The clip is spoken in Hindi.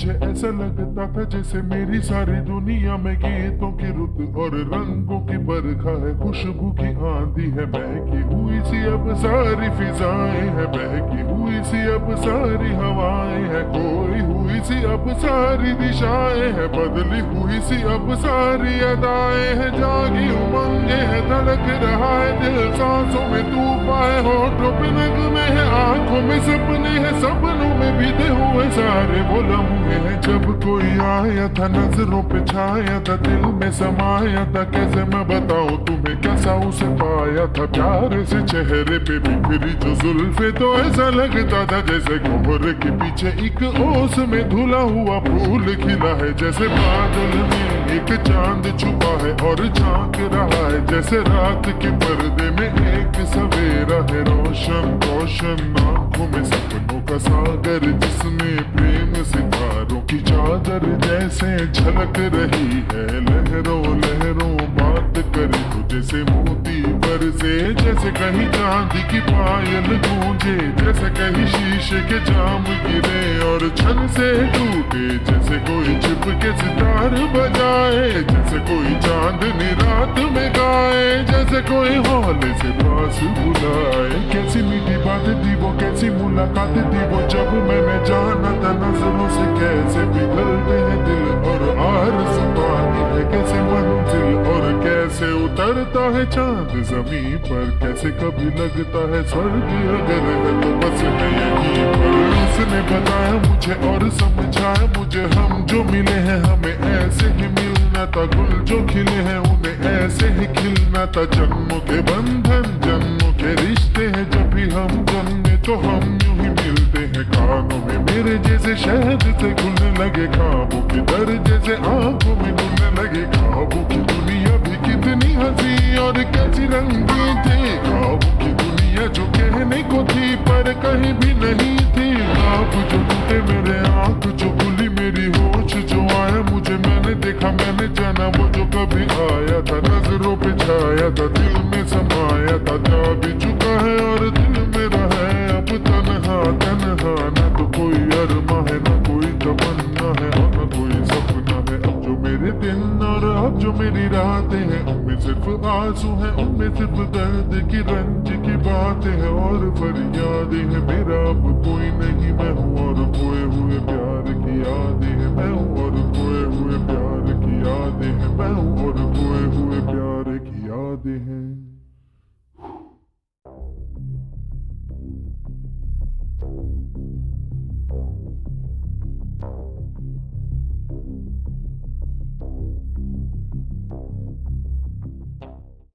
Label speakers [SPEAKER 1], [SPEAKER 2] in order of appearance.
[SPEAKER 1] मुझे ऐसा लगता था जैसे मेरी सारी दुनिया में गीतों की रुत और रंगों की बरखा है, खुशबू की आंधी है, बहकी हुई सी अब सारी फिजाएं है, बहकी हुई सी अब सारी हवाएं है, खोई हुई सी अब सारी दिशाएं है, बदली हुई सी अब सारी अदाएं है, जागी उमंगे है, धड़क रहा है दिल, सांसों में तूफान है, होठों पे नगमे है, आंखों में सपने हैं, सपनों में बीते हुए सारे वो लम्हे हैं जब कोई आया था, नजरों पे छाया था, दिल में समाया था, कैसे मैं बताऊं तुम्हें कैसा उसे पाया था, प्यार से चेहरे पे बिखरी जो जुल्फे, तो ऐसा लगता था जैसे कोहरे के पीछे एक ओस में धुला हुआ फूल खिला है, जैसे बादल में एक चांद छुपा है और झांक रहा है, जैसे रात के पर्दे में एक सवेरा है, रोशन रोशन आंखों में सपनों का सागर, जिसमें प्रेम सितारों की चादर जैसे झलक रही है, लहरों लहरों बात करे तो जैसे मोती बरसे, जैसे कहीं चांदी की पायल गूंजे, जैसे कहीं शीशे के जाम गिरे और छन से टूटे, जैसे कोई छिप के सितार बजाए, जैसे कोई चांदनी रात में गाए, जैसे कोई हौले से पास बुलाए, कैसी मीठी बात थी वो, कैसी मुलाकात थी वो, जब मैंने जाना था नजरों से कैसे पिघलते हैं दिल और आरज़ू पाती है कैसे मंजिल, और कैसे उतरता है चांद ज़मीं पर, कैसे कभी लगता है स्वर्ग अगर है तो बस है यहीं पर, उसने बताया मुझे और समझाया मुझे, हम जो मिले हैं हमें ऐसे ही मिलना था, गुल जो खिले हैं उन्हें ऐसे ही खिलना था, जन्मों के बंधन जन्मों के रिश्ते हैं, जब भी हम जन्मे तो हम यूं ही मिलते हैं, कानों में मेरे जैसे शहद से घुलने लगे ख्वाबों के दर, जैसे आंखों में घुलने लगे ख्वाबों की दुनिया भी कितनी हंसी और कैसी रंगीन थी, ख्वाबों की दुनिया जो कहने को थी पर कहीं भी नहीं थी, ख्वाब जो टूटे मेरे आंख जो खुली मेरी होश जो आया मुझे, मैंने देखा मैंने जाना वो जो कभी आया था, नजरों पे छाया था, दिल में समाया था, जा भी चुका है और दिल मेरा है अब तन्हा तन्हा, न तो कोई अरमा है न कोई तमन्ना है और न कोई सपना है, अब जो मेरे दिन और अब जो मेरी रातें हैं उनमें सिर्फ आंसू हैं, उनमें सिर्फ दर्द की रंज की बातें हैं और फरियादें हैं, मेरा अब कोई नहीं, मैं हूँ और खोए हुए प्यार की यादें हैं, मैं हूँ और खोए हुए प्यार की यादें हैं, मैं हूँ और खोए हुए प्यार की यादें हैं।